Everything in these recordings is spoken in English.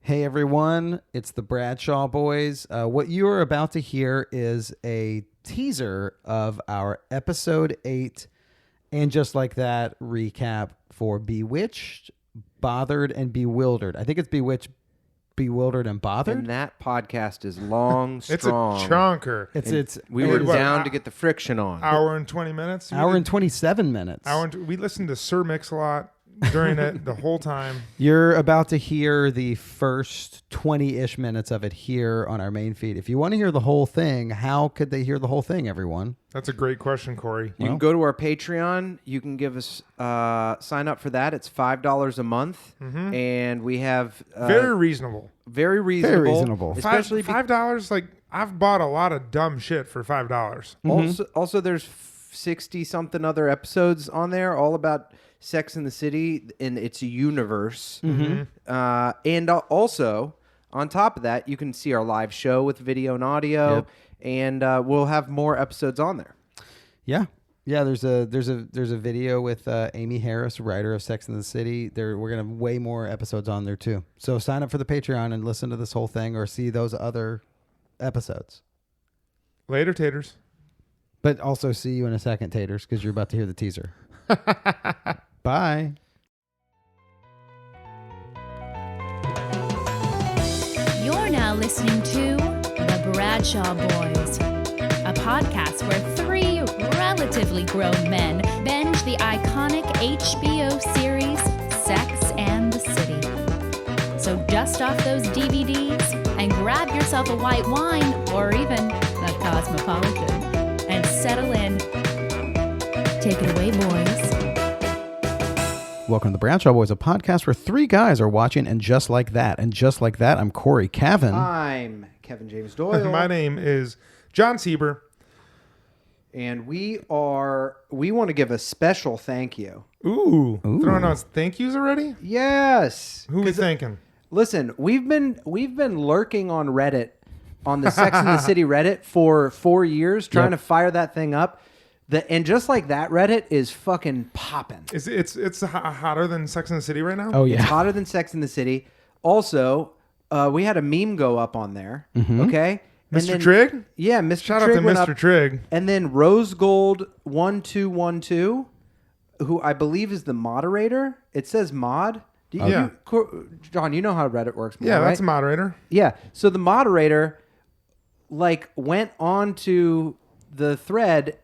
Hey everyone, it's the Bradshaw Boys. What you are about to hear is a teaser of our episode 8 and just like that recap for Bewitched, Bothered, and Bewildered. I think it's Bewitched, Bewildered, and Bothered. And that podcast is long, strong. It's a chunker. We were down to get the friction on. Hour and 20 minutes? Hour and 27 minutes. We listened to Sir Mix-a-Lot during it the whole time. You're about to hear the first 20-ish minutes of it here on our main feed. If you want to hear the whole thing, how could they hear the whole thing, everyone? That's a great question, Corey. You can go to our Patreon. You can give us sign up for that. It's $5 a month, and we have very reasonable. Very reasonable. Very reasonable. Especially $5. Like I've bought a lot of dumb shit for $5. Also, there's 60 something other episodes on there, all about Sex in the City in its universe. And also, on top of that, you can see our live show with video and audio, and we'll have more episodes on there. Yeah. There's a video with Amy Harris, writer of Sex in the City. We're gonna have way more episodes on there too. So sign up for the Patreon and listen to this whole thing, or see those other episodes. Later, taters. But also see you in a second, taters, because you're about to hear the teaser. Bye. You're now listening to The Bradshaw Boys, a podcast where three relatively grown men binge the iconic HBO series Sex and the City. So dust off those DVDs and grab yourself a white wine or even a Cosmopolitan and settle in. Take it away, boys. Welcome to the Bradshaw Boys, a podcast where three guys are watching and just like that. And just like that, I'm Cory Cavin. I'm Kevin James Doyle. My name is Jon Sieber. And we want to give a special thank you. Ooh. Throwing out thank yous already? Yes. Who we thanking? Listen, we've been lurking on Reddit, on the Sex and the City Reddit for 4 years, trying to fire that thing up. And just like that, Reddit is fucking popping. It's hotter than Sex and the City right now? Oh, yeah. It's hotter than Sex and the City. Also, we had a meme go up on there. Okay? Mr. Trigg? Yeah, Mr. Shout Trigg out to went Mr. up, Trigg. And then Rose Gold 1212, who I believe is the moderator. It says mod. John, you know how Reddit works more, Yeah, right? that's a moderator. Yeah. So the moderator went on to the thread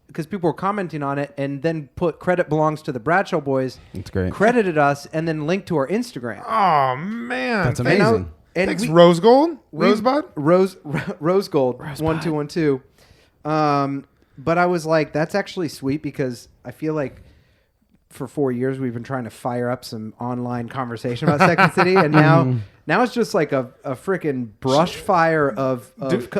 because people were commenting on it, and then put credit belongs to the Bradshaw Boys. That's great. Credited us, and then linked to our Instagram. Oh, man. That's amazing. And Thanks, Rose Gold? Rosebud? Rose Gold 1212. But I was like, that's actually sweet, because I feel like for 4 years we've been trying to fire up some online conversation about Second City, and now it's just like a freaking brush fire of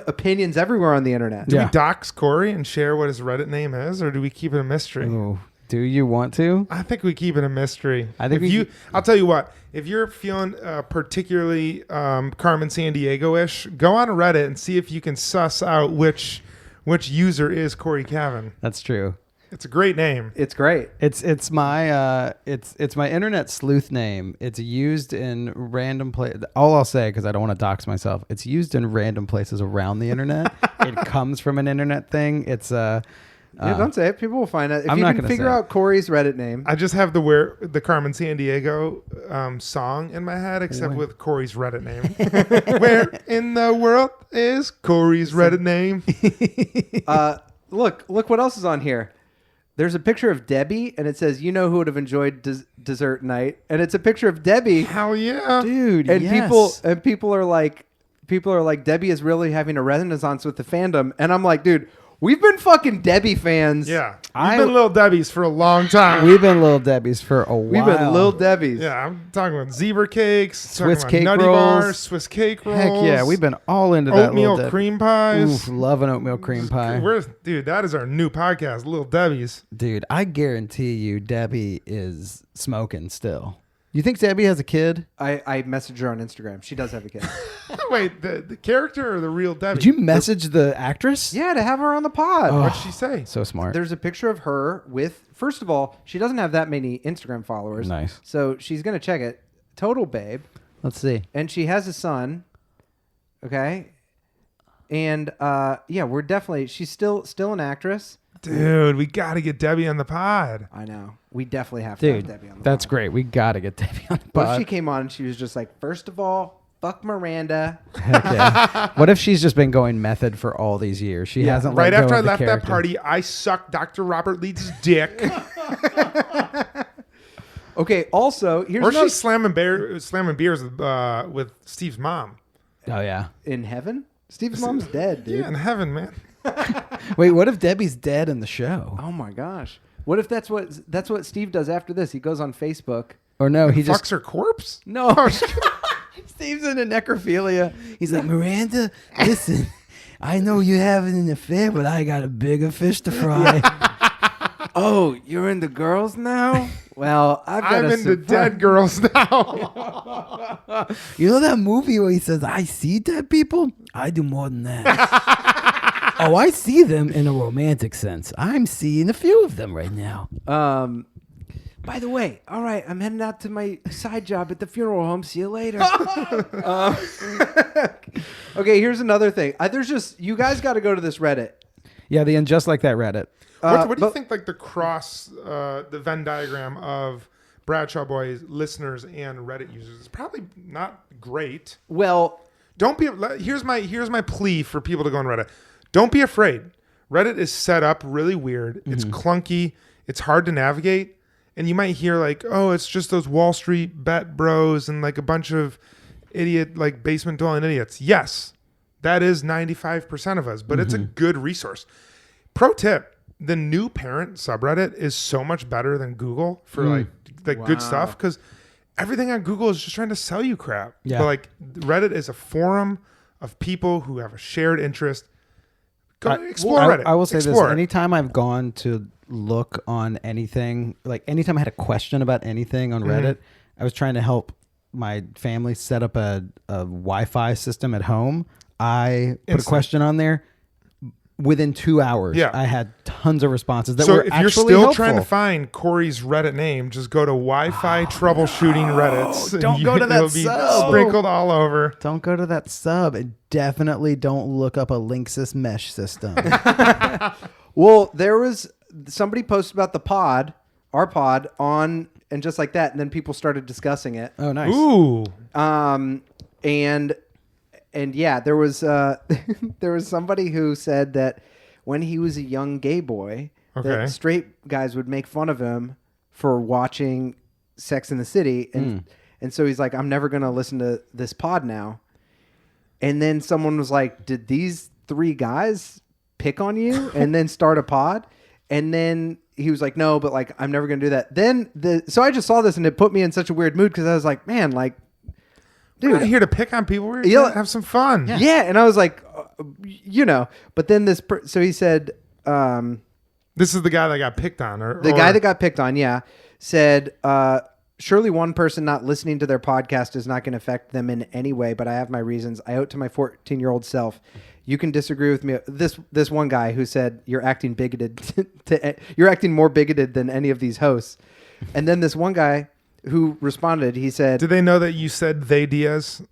opinions everywhere on the internet. Do we dox Corey and share what his Reddit name is, or do we keep it a mystery? Ooh. Do you want to? I think we keep it a mystery. I think I'll tell you what. If you're feeling particularly Carmen Sandiego-ish, go on Reddit and see if you can suss out which user is Cory Cavin. That's true. It's a great name. It's great. It's my internet sleuth name. It's used in random places. All I'll say, because I don't want to dox myself, it's used in random places around the internet. It comes from an internet thing. It's don't say it. People will find out. If I'm you not can gonna figure say out Corey's Reddit name. I just have the Carmen Sandiego song in my head, except with Corey's Reddit name. Where in the world is Corey's Reddit name? Look what else is on here. There's a picture of Debbie, and it says, "You know who would have enjoyed dessert night?" And it's a picture of Debbie. Hell yeah, dude! And yes. people are like, Debbie is really having a renaissance with the fandom, and I'm like, dude, we've been fucking Debbie fans. Yeah, we've been Little Debbies for a long time. We've been Little Debbies for a while. We've been Little Debbies. Yeah, I'm talking about zebra cakes, Swiss cake Nutty rolls, bars, Swiss cake rolls. Heck yeah, we've been all into that. Oatmeal cream pies. Oof, love an oatmeal cream pie. Dude, that is our new podcast, Little Debbie's. Dude, I guarantee you, Debbie is smoking still. You think Debbie has a kid? I messaged her on Instagram. She does have a kid. Wait, the character or the real Debbie? Did you message the actress? Yeah, to have her on the pod. Oh, What'd she say? So smart. There's a picture of her with, first of all, she doesn't have that many Instagram followers. Nice. So she's going to check it. Total babe. Let's see. And she has a son. Okay. And we're definitely she's still an actress. Dude, we got to get Debbie on the pod. I know. We definitely have to have Dude, Debbie on the that's pod. great. We got to get Debbie on the What if pod. she came on and she was just like, first of all, fuck Miranda. Heck yeah. What if she's just been going method for all these years? She hasn't Right let go after I of the left that character. party, I sucked Dr. Robert Leeds' dick. Okay, also, here's Or another- she's slamming beers with Steve's mom. Oh, yeah. in heaven? Steve's mom's dead, dude. Yeah, in heaven, man. Wait, what if Debbie's dead in the show? Oh my gosh. What if that's what Steve does after this? He goes on Facebook. Or no, he Fucks just... her corpse? No. Steve's into necrophilia. He's like, Miranda, listen, I know you're having an affair, but I got a bigger fish to fry. Oh, you're into girls now? Well, I'm into dead girls now. You know that movie where he says, I see dead people? I do more than that. Oh, I see them in a romantic sense. I'm seeing a few of them right now. By the way, all right, I'm heading out to my side job at the funeral home. See you later. Okay, here's another thing. There's just you guys got to go to this Reddit. Yeah, the And Just Like That Reddit. What do you think, like, the Venn diagram of Bradshaw Boys listeners and Reddit users? It's probably not great. Well, Don't be. Here's my plea for people to go on Reddit. Don't be afraid. Reddit is set up really weird. It's clunky. It's hard to navigate. And you might hear like, oh, it's just those Wall Street bet bros and like a bunch of idiot, like basement dwelling idiots. Yes, that is 95% of us, but it's a good resource. Pro tip. The new parent subreddit is so much better than Google for like good stuff, because everything on Google is just trying to sell you crap. Yeah. But like Reddit is a forum of people who have a shared interest. Go explore Reddit. I will say Explore this. it. Anytime I've gone to look on anything, like anytime I had a question about anything on Reddit, I was trying to help my family set up a Wi-Fi system at home. I put a question on there. Within 2 hours, I had tons of responses that so were if actually you're still helpful. trying to find Corey's Reddit name, just go to Wi-Fi troubleshooting Reddits. Don't go to that It'll be sub. sprinkled all over. Don't go to that sub, and definitely don't look up a Linksys mesh system. well, there was somebody posted about the pod, our pod, on and just like that, and then people started discussing it. Oh, nice. Ooh. And yeah, there was there was somebody who said that when he was a young gay boy, that straight guys would make fun of him for watching Sex in the City, and so he's like, I'm never gonna listen to this pod now. And then someone was like, did these three guys pick on you and then start a pod? And then he was like, no, but like I'm never gonna do that. Then so I just saw this and it put me in such a weird mood because I was like, man, like. Dude, we're not here to pick on people. We're here to have some fun. Yeah, and I was like, but then so he said, this is the guy that got picked on, the guy that got picked on, said, surely one person not listening to their podcast is not going to affect them in any way, but I have my reasons. I owe it to my 14-year-old self. You can disagree with me. This one guy who said you're acting bigoted, you're acting more bigoted than any of these hosts, and then this one guy who responded, he said, did they know that you said they Diaz?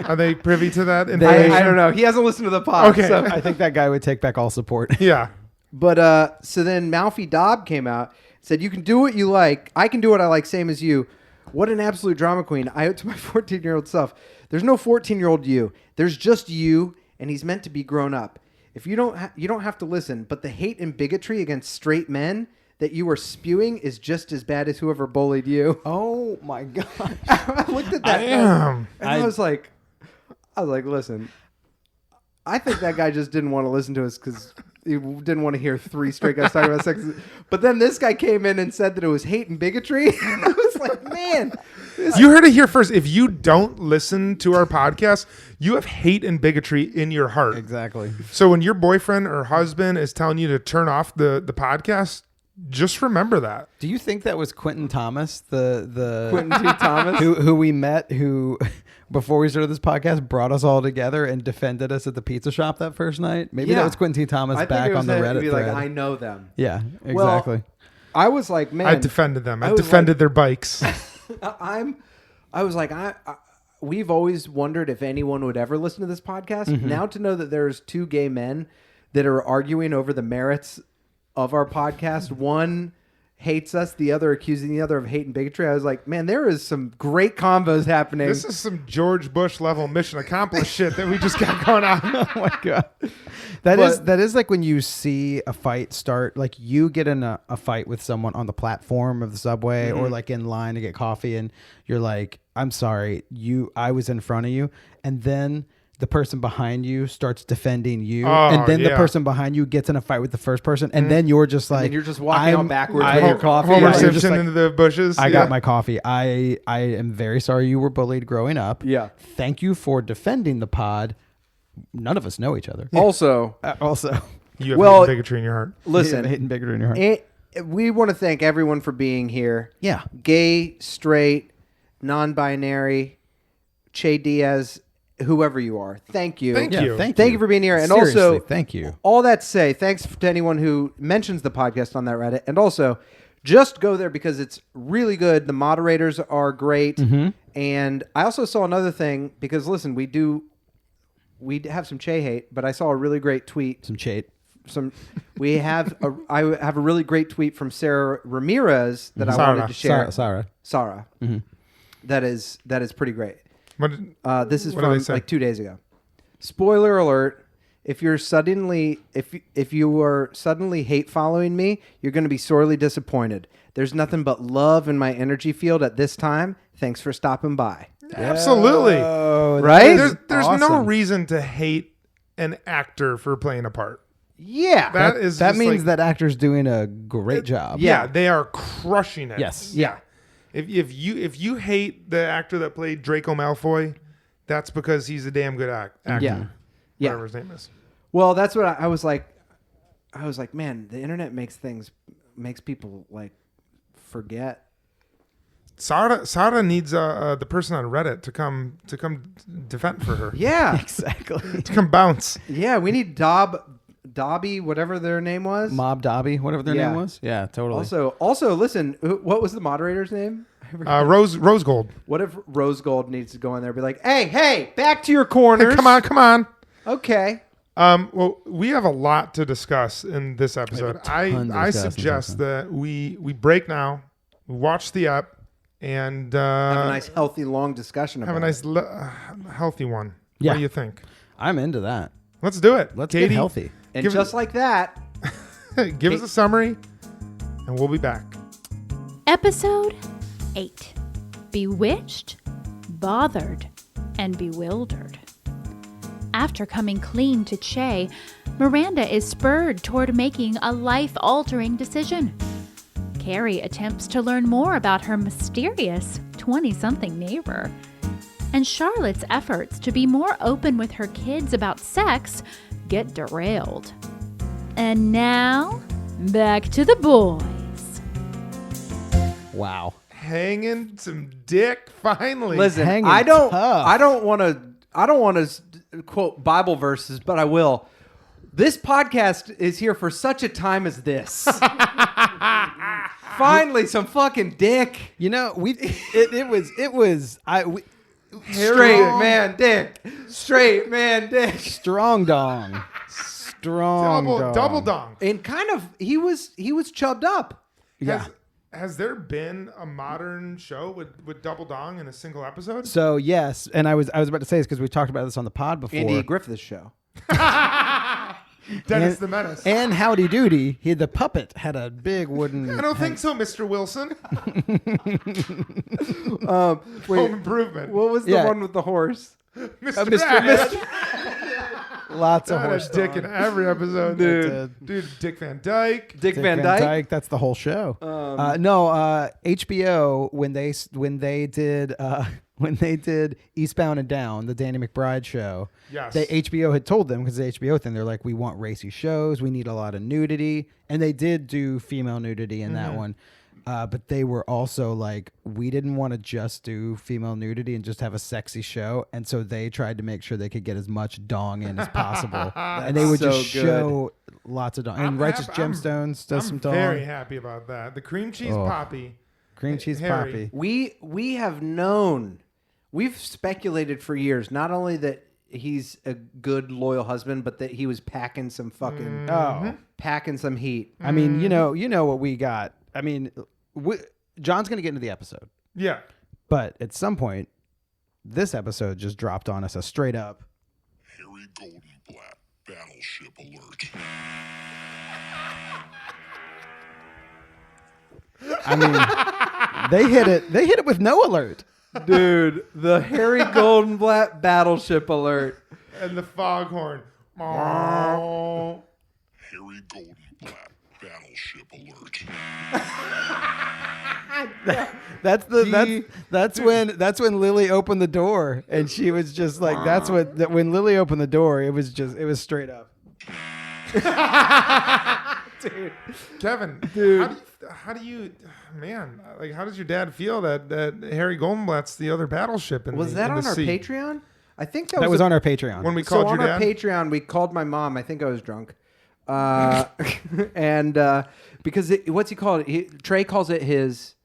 Are they privy to that information? I don't know. He hasn't listened to the pod. Okay. So. I think that guy would take back all support. Yeah. But so then Malfi Dobb came out, said, you can do what you like. I can do what I like, same as you. What an absolute drama queen. I owe it to my 14-year-old self. There's no 14-year-old you. There's just you, and he's meant to be grown up. If you don't have to listen, but the hate and bigotry against straight men that you are spewing is just as bad as whoever bullied you. Oh my God. I looked at that Damn. and I was like, listen, I think that guy just didn't want to listen to us because he didn't want to hear three straight guys talking about sex. But then this guy came in and said that it was hate and bigotry. And I was like, man. You heard it here first. If you don't listen to our podcast, you have hate and bigotry in your heart. Exactly. So when your boyfriend or husband is telling you to turn off the podcast, just remember that. Do you think that was Quentin Thomas, the Quentin T. Thomas? who we met, who before we started this podcast brought us all together and defended us at the pizza shop that first night? Maybe that was Quentin T. Thomas back on the Reddit be thread. like, I know them. Yeah, exactly. I was like, man. I defended them. I defended their bikes. I'm I was like, we've always wondered if anyone would ever listen to this podcast. Mm-hmm. Now to know that there's two gay men that are arguing over the merits of our podcast, one hates us, the other accusing the other of hate and bigotry. I was like, man, there is some great combos happening. This is some George Bush level mission accomplished shit that we just got going on. Oh my god, that is like when you see a fight start. Like you get in a fight with someone on the platform of the subway or like in line to get coffee, and you're like, "I'm sorry, I was in front of you," and then the person behind you starts defending you, and then the person behind you gets in a fight with the first person, and then you're just like, you're just walking out backwards with your coffee. Homer Yeah. Simpson like, into the bushes. I got my coffee. I am very sorry you were bullied growing up. Yeah. Thank you for defending the pod. None of us know each other. Also, You have Well, hate and bigotry in your heart. listen, hate and bigotry in your heart. we want to thank everyone for being here. Yeah. Gay, straight, non-binary, Che Diaz, whoever you are. Thank you. Thank you. Thank Thank you for being here. And Seriously, also, thank you. all that to say, thanks to anyone who mentions the podcast on that Reddit. And also, just go there because it's really good. The moderators are great. And I also saw another thing because, listen, we have some Che hate, but I saw a really great tweet. Some shade. I have a really great tweet from Sarah Ramirez that I wanted to share. Sarah. That is pretty great. What, This is what did they from say? like 2 days ago. Spoiler alert: if you are suddenly hate following me, you're going to be sorely disappointed. There's nothing but love in my energy field at this time. Thanks for stopping by. Absolutely. Right? There's no awesome. reason to hate an actor for playing a part. Yeah. That is That just means like- that actor's doing a great job. Yeah, they are crushing it. Yes. Yeah. If you hate the actor that played Draco Malfoy, that's because he's a damn good actor. Yeah. Whatever his name is. Well, that's what I was like. I was like, man, the internet makes people like forget. Sarah needs the person on Reddit to come defend for her. Yeah. Exactly. To come bounce. Yeah. We need Dobby, whatever their name was. Mob Dobby, whatever their Yeah. name was. Yeah, totally. Also, listen. What was the moderator's name? Rose Gold. What if Rose Gold needs to go in there and be like, hey, back to your corners. Come on. Okay. Well, we have a lot to discuss in this episode. ton to I discuss in this suggest that we break now, watch the app, and Have a nice, healthy, long discussion about have a nice healthy one. Yeah. What do you think? I'm into that. Let's do it. Let's Katie, get healthy. And give just like that, give us a summary, and we'll be back. Episode 8 Bewitched, Bothered, and Bewildered. After coming clean to Che, Miranda is spurred toward making a life-altering decision. Carrie attempts to learn more about her mysterious 20-something neighbor. And Charlotte's efforts to be more open with her kids about sex get derailed. And now, back to the boys. Wow. Hanging some dick finally. listen, Hanging I don't tough. want to quote Bible verses, but I will. This podcast is here for such a time as this. Finally, some fucking dick. You know, it was Straight man dick. Straight man dick. strong dong. Strong dong. double dong. And kind of he was chubbed up. Yeah. Has there been a modern show with double dong in a single episode? So yes, and I was about to say this because we talked about this on the pod before. Andy Griffith's show. Dennis the Menace. And Howdy Doody, the puppet had a big wooden. I don't think so, Mr. Wilson. Wait, Home Improvement. what was the Yeah. one with the horse? Mr. Ass. Lots of Had a horse. dick in every episode. Dude, Dick Van Dyke. Dick Van Dyke. That's the whole show. HBO when they did Eastbound and Down, the Danny McBride show. Yes. HBO had told them, because the HBO thing, they're like, we want racy shows, we need a lot of nudity, and they did do female nudity in that one. But they were also like, we didn't want to just do female nudity and just have a sexy show. And so they tried to make sure they could get as much dong in as possible. And they would so just good. show lots of dong. And Righteous Gemstones does some I'm dong. very happy about that. The cream cheese poppy. Cream cheese Harry. poppy. We have known We've speculated for years, not only that he's a good, loyal husband, but that he was packing some fucking packing some heat. I mean, you know what we got. I mean, John's going to get into the episode. Yeah. But at some point, this episode just dropped on us a straight up Harry Goldenblatt, battleship alert. I mean, they hit it with no alert. Dude, the Harry Goldenblatt battleship alert. And the foghorn. Harry Goldenblatt, battleship alert. That's when Lily opened the door, and she was just like, when Lily opened the door, it was straight up. Dude. Kevin, how do you man, like, how does your dad feel that Harry Goldenblatt's the other battleship in Was the, that in on the our sea? Patreon? I think That was on our Patreon. When we So called on your our dad? Patreon, we called my mom. I think I was drunk. And because what's he called? Trey calls it his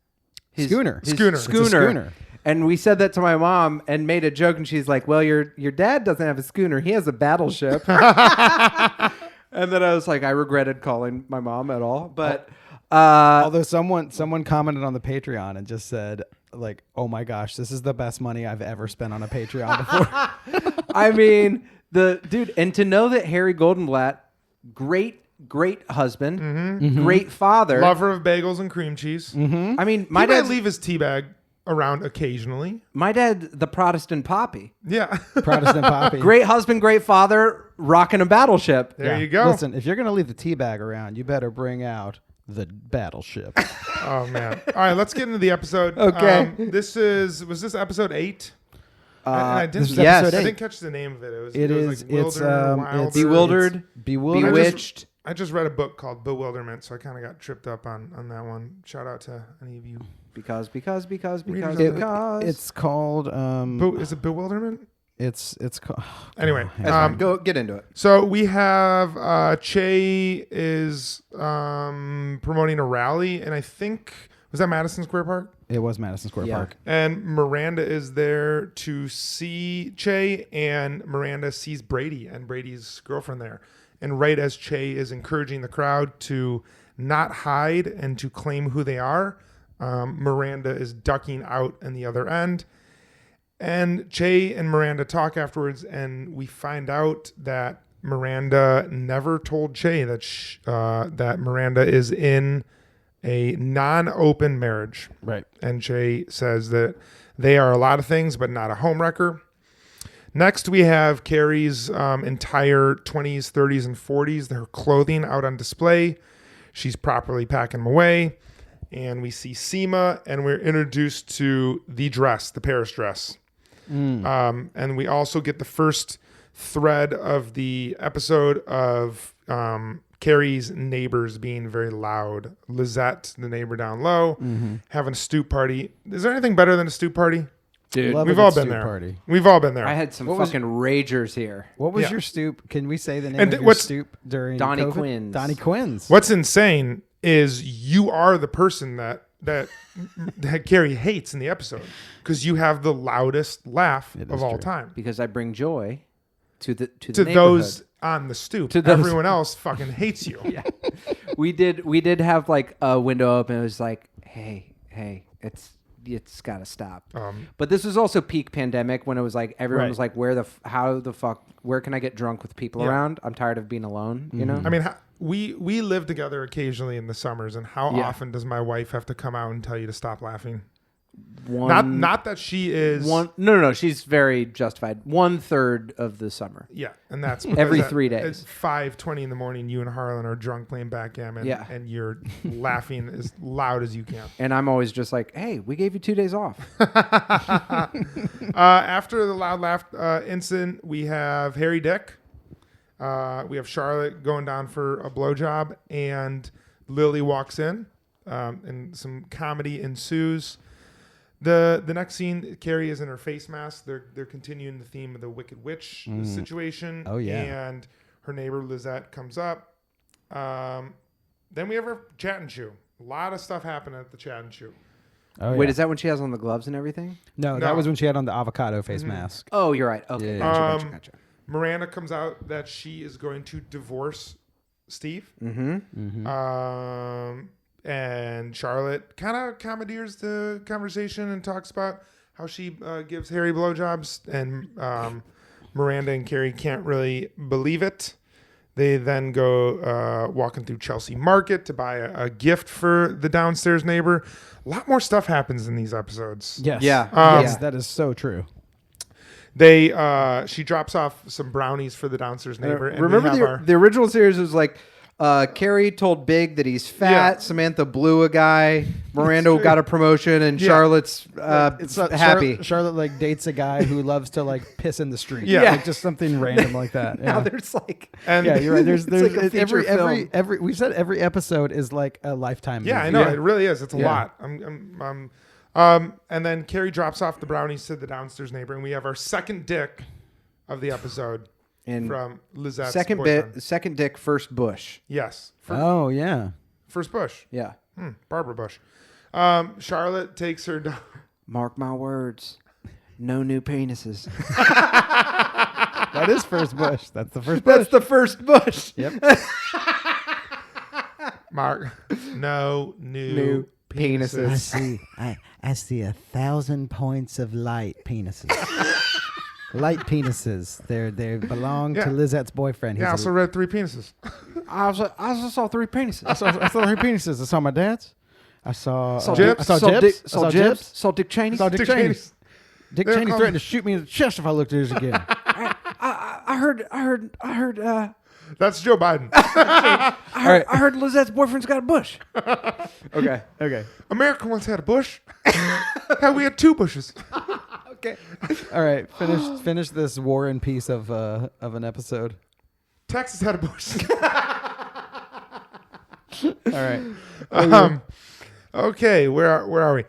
Schooner. Schooner. It's a schooner. And we said that to my mom and made a joke, and she's like, "Well, your dad doesn't have a schooner; he has a battleship." And then I was like, I regretted calling my mom at all, but Although someone commented on the Patreon and just said, like, "Oh my gosh, this is the best money I've ever spent on a Patreon before." I mean, the dude, and to know that Harry Goldenblatt, great husband, great father, Lover of bagels and cream cheese. I mean, He my might dad leave his tea bag around occasionally. My dad, the Protestant Poppy. Yeah. Protestant Poppy. Great husband, great father, rocking a battleship. There you go. Listen, if you're going to leave the tea bag around, you better bring out the battleship. Oh, man. All right, let's get into the episode. Okay. Was this episode 8? And I didn't, this is yes. episode I 8. didn't catch the name of it. It was It's like Wilder, Bewildered, Bewildered. Bewitched. I just read a book called Bewilderment, so I kind of got tripped up on that one. Shout out to any of you. Because. It's called. Is it Bewilderment? It's called. Anyway, Go get into it. so we have Che is promoting a rally, and I think was that Madison Square Park, It was Madison Square Yeah. Park. and Miranda is there to see Che, and Miranda sees Brady and Brady's girlfriend there, and right as Che is encouraging the crowd to not hide and to claim who they are, Miranda is ducking out in the other end. And Che and Miranda talk afterwards, and we find out that Miranda never told Che that that Miranda is in a non-open marriage. Right. And Che says that they are a lot of things, but not a homewrecker. Next, we have Carrie's entire 20s, 30s, and 40s, her clothing out on display. She's properly packing them away. And we see Seema, and we're introduced to the dress, the Paris dress. And we also get the first thread of the episode of Carrie's neighbors being very loud. Lizette, the neighbor down low, having a stoop party. Is there anything better than a stoop party? Dude, Love a We've good all been stoop there. Party. We've all been there. I had some What was- fucking ragers here. What was Yeah. your stoop? Can we say the name And of your what's- stoop during Donnie COVID? Quinn's. Donnie Quinn's. What's insane is you are the person that Carrie hates in the episode because you have the loudest laugh It of is all true. time. Because I bring joy to the To neighborhood. those on the stoop, To those- everyone else fucking hates you. Yeah. We did have like a window open. It was like, hey, it's got to stop. But this was also peak pandemic when it was like everyone Right. was like, where can I get drunk with people Yeah. around? I'm tired of being alone. You know. I mean, we live together occasionally in the summers, and how Yeah. often does my wife have to come out and tell you to stop laughing? One, Not that she is No. She's very justified. 1/3 of the summer. Yeah, and that's Every because 3 at days. 5:20 in the morning, you and Harlan are drunk playing backgammon, Yeah. and you're laughing as loud as you can. And I'm always just like, hey, we gave you 2 days off. After the loud laugh incident, we have Harry Dick. We have Charlotte going down for a blowjob, and Lily walks in, and some comedy ensues. The next scene, Carrie is in her face mask. They're continuing the theme of the Wicked Witch situation. Oh, yeah. And her neighbor Lizette comes up. Then we have our chat and chew. A lot of stuff happened at the chat and chew. Oh, Wait, yeah. is that when she has on the gloves and everything? No, No. that was when she had on the avocado face mask. Oh, you're right. Okay, Yeah. gotcha. Miranda comes out that she is going to divorce Steve. Mm-hmm. And Charlotte kind of commandeers the conversation and talks about how she gives Harry blowjobs, and Miranda and Carrie can't really believe it. They then go walking through Chelsea Market to buy a gift for the downstairs neighbor. A lot more stuff happens in these episodes. Yes. Yeah. Yes, that is so true. She drops off some brownies for the downstairs neighbor. And we Remember have the original series was like Carrie told Big that he's fat. Yeah. Samantha blew a guy. Miranda got a promotion, and Charlotte's happy. Charlotte like dates a guy who loves to like piss in the street. Yeah. Like just something random like that. Now Yeah. there's like and Yeah, you're right. There's like a feature every we said every episode is like a Lifetime movie. yeah, I know it really is. It's a Yeah. lot. And then Carrie drops off the brownies to the downstairs neighbor, and we have our second dick of the episode and from Lizette's second boyfriend. second dick, first Bush. Yes, Oh yeah. first Bush. Yeah. Barbara Bush. Charlotte takes her down. Mark my words. No new penises. That is first Bush. That's the first Bush. That's the first Bush. Yep. Mark, no new New penises. penises. I see 1,000 points of light penises. Light penises. They belong Yeah. to Lizette's boyfriend. Yeah, I also read 3 penises. I also saw 3 penises. I saw 3 penises. I saw my dad's. I saw Jibs? I saw Saw Jibs. Dick, I saw saw Jibs. Jibs. Saw Dick Cheney. I saw Dick Dick Cheney. Cheney's. Dick They're Cheney called- threatened to shoot me in the chest if I looked at his again. I heard. That's Joe Biden. I heard Lizette's boyfriend's got a bush. Okay. Okay. America once had a bush. Hell, we had 2 bushes. Okay. All right. Finish this War and Peace of an episode. Texas had a bush. All right. Okay, where are we?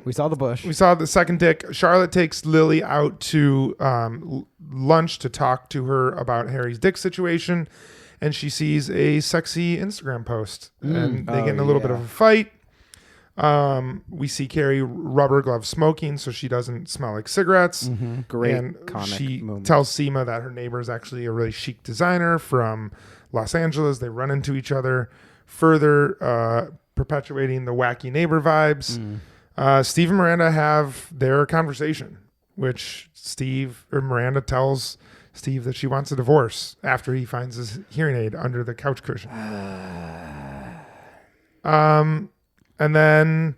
We saw the bush. We saw the second dick. Charlotte takes Lily out to lunch to talk to her about Harry's dick situation, and she sees a sexy Instagram post, and they get in a little bit of a fight. We see Carrie rubber glove smoking so she doesn't smell like cigarettes. Great And comic she moment. tells Seema that her neighbor is actually a really chic designer from Los Angeles. They run into each other, further perpetuating the wacky neighbor vibes. Steve and Miranda have their conversation, which Miranda tells Steve that she wants a divorce after he finds his hearing aid under the couch cushion. And then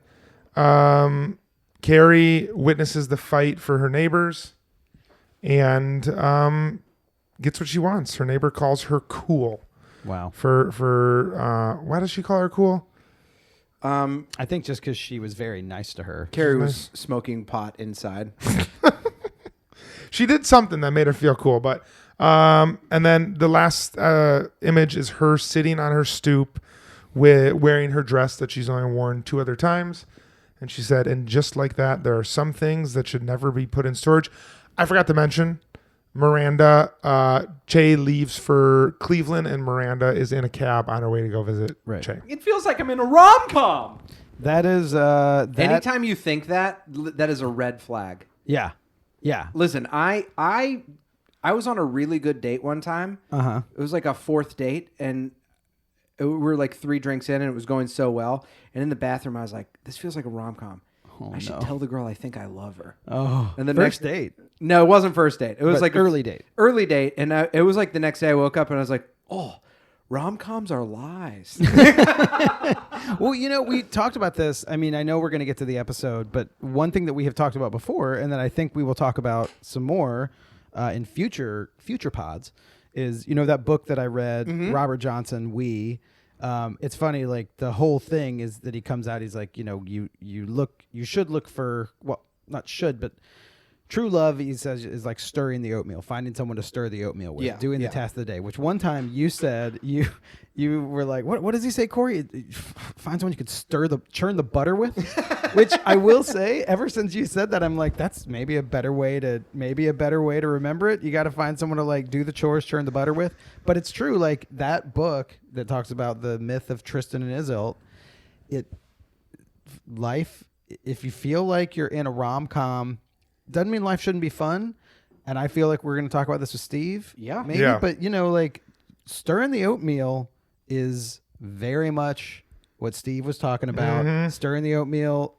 Carrie witnesses the fight for her neighbors and gets what she wants. Her neighbor calls her cool. Wow. For why does she call her cool? I think just because she was very nice to her. Carrie was smoking pot inside. She did something that made her feel cool, but and then the last image is her sitting on her stoop wearing her dress that she's only worn 2 other times. And she said, and just like that, there are some things that should never be put in storage. I forgot to mention, Miranda, Che leaves for Cleveland, and Miranda is in a cab on her way to go visit Che. It feels like I'm in a rom-com. That is Anytime you think that is a red flag. Yeah. Yeah. Listen, I was on a really good date one time. Uh-huh. It was like a 4th date, and we were like 3 drinks in, and it was going so well. And in the bathroom, I was like, "This feels like a rom-com. I should tell the girl I think I love her." Oh. And the first next date. No, it wasn't first date. It was But like early date. Early date, and it was like the next day I woke up and I was like, "Oh, rom-coms are lies." Well, we talked about this. I mean, I know we're going to get to the episode, but one thing that we have talked about before, and that I think we will talk about some more in future pods, is that book that I read, Robert Johnson, We. It's funny, like the whole thing is that he comes out, he's like, you should look for, well, not should, but true love, he says, is like stirring the oatmeal, finding someone to stir the oatmeal with, doing the task of the day, which one time you said, you were like, what does he say, Corey? Find someone you could churn the butter with, which I will say, ever since you said that, I'm like, that's maybe a better way to remember it. You got to find someone to like do the chores, churn the butter with. But it's true. Like that book that talks about the myth of Tristan and Isolde, life if you feel like you're in a rom-com, doesn't mean life shouldn't be fun. And I feel like we're going to talk about this with Steve. Yeah. Maybe. Yeah. But, like stirring the oatmeal is very much what Steve was talking about. Stirring the oatmeal.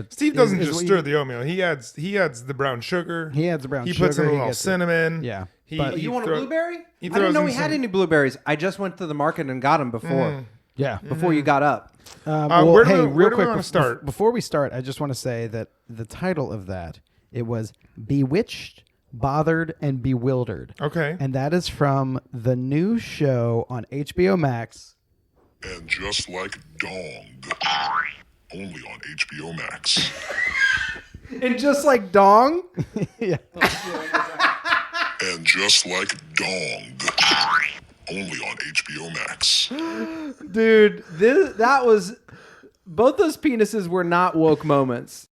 Steve doesn't is just what stir the oatmeal. He adds the brown sugar. He adds the brown He sugar. puts in a he little gets it. cinnamon. Yeah. He, But- he You want a throw- blueberry? he I didn't throws know in we had some- any blueberries. I just went to the market and got them before. Yeah. Before you got up. where do we- real where do we quick, wanna start? Before we start, I just want to say that the title of that, it was Bewitched, Bothered, and Bewildered. Okay. And that is from the new show on HBO Max. And just like Dong, only on HBO Max. And just like Dong. Yeah. And just like Dong, only on HBO Max. Dude, that was... Both those penises were not woke moments.